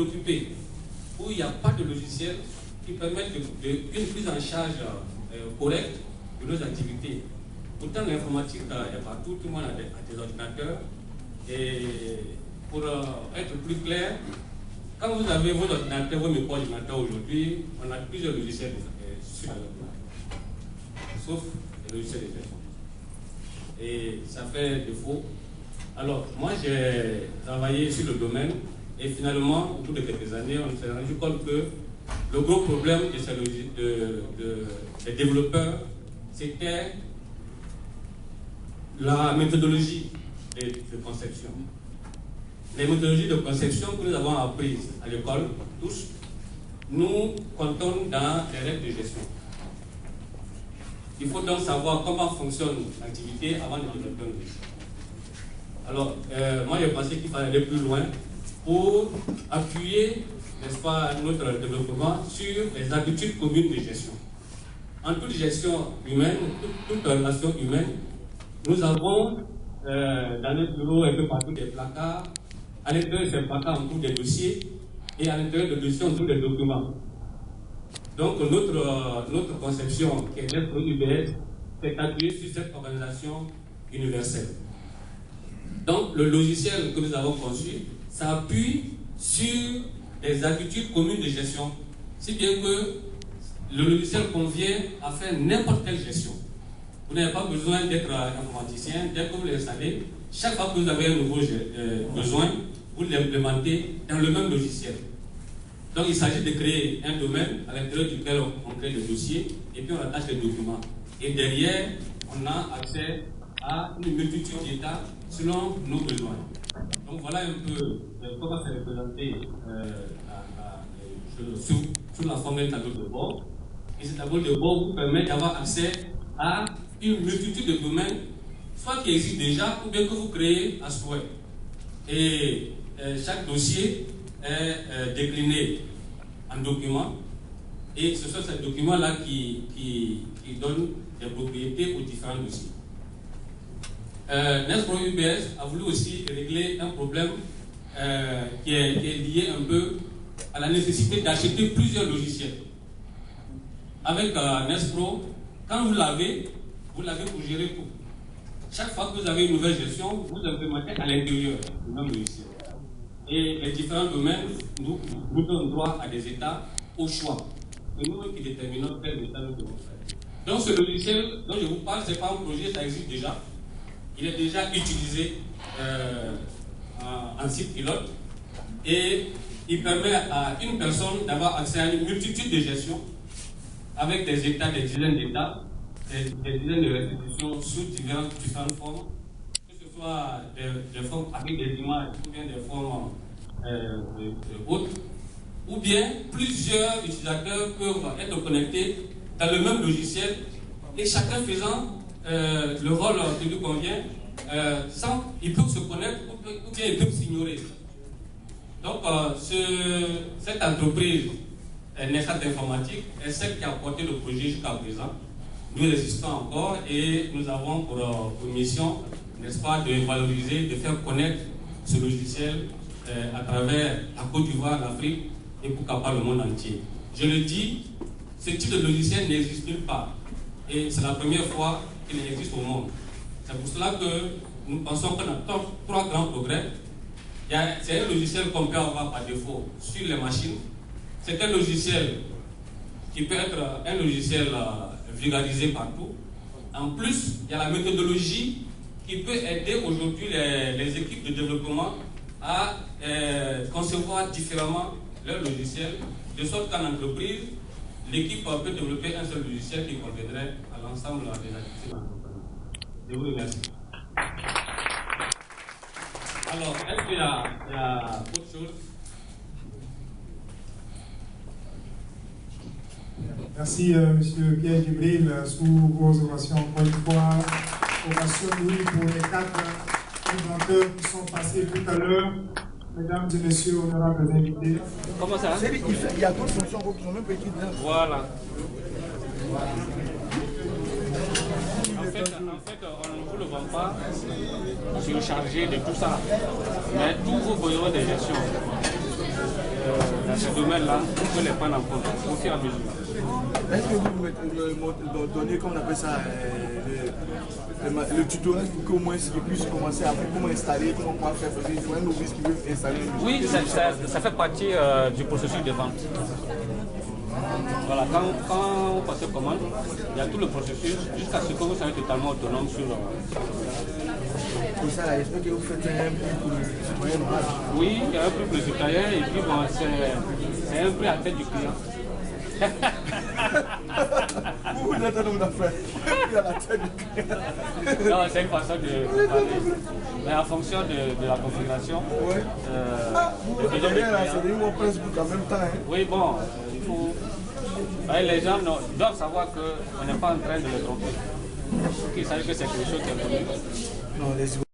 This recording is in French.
occupés où il n'y a pas de logiciel qui permettent une prise en charge correcte de nos activités. Pourtant, l'informatique est partout, tout le monde a des ordinateurs. Et pour être plus clair, quand vous avez vos ordinateurs, vos micro-ordinateurs aujourd'hui, on a plusieurs logiciels sur l'ordinateur, sauf les logiciels de gestion. Et ça fait défaut. Alors, moi, j'ai travaillé sur le domaine. Et finalement, au bout de quelques années, on s'est rendu compte que le gros problème des développeurs, c'était la méthodologie de conception. Les méthodologies de conception que nous avons apprises à l'école, tous, nous comptons dans les règles de gestion. Il faut donc savoir comment fonctionne l'activité avant de développer un logiciel. Alors, moi, j'ai pensé qu'il fallait aller plus loin pour appuyer, n'est-ce pas, notre développement sur les habitudes communes de gestion. En toute gestion humaine, toute relation humaine, nous avons dans notre bureau un peu partout des placards. À l'intérieur de ces placards, on trouve des dossiers et à l'intérieur des dossiers, on trouve des documents. Donc notre conception, qui est l'être UBS, c'est appuyée sur cette organisation universelle. Donc le logiciel que nous avons conçu s'appuie sur des habitudes communes de gestion, si bien que le logiciel convient à faire n'importe quelle gestion. Vous n'avez pas besoin d'être informaticien, dès que vous l'installez, chaque fois que vous avez un nouveau besoin, vous l'implémentez dans le même logiciel. Donc il s'agit de créer un domaine à l'intérieur duquel on crée des dossiers et puis on attache les documents. Et derrière, on a accès à une multitude d'états selon nos besoins. Donc voilà un peu comment c'est représenté sous la forme d'un tableau de bord. Et ce tableau de bord vous permet d'avoir accès à une multitude de domaines, soit qui existent déjà, ou bien que vous créez à souhait. Et chaque dossier est décliné en documents. Et ce sont ces documents-là qui donnent des propriétés aux différents dossiers. Nespro UBS a voulu aussi régler un problème qui est lié un peu à la nécessité d'acheter plusieurs logiciels. Avec Nespro, quand vous l'avez pour gérer tout. Chaque fois que vous avez une nouvelle gestion, vous implémentez à l'intérieur du même logiciel. Et les différents domaines nous donnent droit à des états au choix. C'est nous qui déterminons quel état nous devons faire. Donc ce logiciel dont je vous parle, ce n'est pas un projet, ça existe déjà. Il est déjà utilisé en site pilote et il permet à une personne d'avoir accès à une multitude de gestions avec des états, des dizaines d'états, des dizaines de restitutions sous différentes formes, que ce soit des formes avec des images ou bien des formes autres, ou bien plusieurs utilisateurs peuvent être connectés dans le même logiciel et chacun faisant le rôle qui lui convient, ils peuvent se connaître ou bien ils peuvent s'ignorer. Donc, cette entreprise Nesat Informatique est celle qui a porté le projet jusqu'à présent. Nous résistons encore et nous avons pour mission, n'est-ce pas, de valoriser, de faire connaître ce logiciel à travers la Côte d'Ivoire, l'Afrique et pourquoi pas le monde entier. Je le dis, ce type de logiciel n'existe nulle part. Et c'est la première fois qu'il existe au monde. C'est pour cela que nous pensons qu'on a trois grands progrès. C'est un logiciel qu'on peut avoir par défaut sur les machines. C'est un logiciel qui peut être un logiciel vulgarisé partout. En plus, il y a la méthodologie qui peut aider aujourd'hui les équipes de développement à concevoir différemment leur logiciel, de sorte qu'en entreprise, l'équipe peut développer un seul logiciel qui conviendrait à l'ensemble des activités d'entreprise. Je vous remercie. Alors, est-ce qu'il y a autre chose? Merci, M. Pierre Djibril, sous vos ovations. Encore une fois, ovation oui pour les quatre inventeurs qui sont passés tout à l'heure. Mesdames et messieurs, honorables invités. Comment ça? Il y a d'autres fonctions qui sont même pas écrites dedans. Voilà. En fait, on ne vous le vend pas surchargé de tout ça. Mais tous vos besoins de gestion, ces domaines-là, on peut les prendre en compte au fur et à mesure. Est-ce que vous donnez, comme on appelle ça, le tutoriel pour qu'au moins ils puissent commencer à apprendre comment installer, comment faire, parce qu'ils ont un novice qui veut installer. Oui, ça fait partie du processus de vente. Voilà, quand on passe commande, il y a tout le processus jusqu'à ce que vous soyez totalement autonome sur. Pour ça, j'espère que vous faites un prix pour le citoyen normal. Oui, il y a un prix pour le citoyen et puis bon, c'est un prix à tête du client. Vous êtes un homme d'affaires. Il a la tête du client. Non, c'est une façon de parler. Mais en fonction de la configuration. Ouais. Vous êtes là, c'est des mots Facebook en même temps. Hein. Oui, bon, il faut. Les gens doivent savoir qu'on n'est pas en train de les tromper. Il faut qu'ils sachent que c'est quelque chose qui est connu. Non, les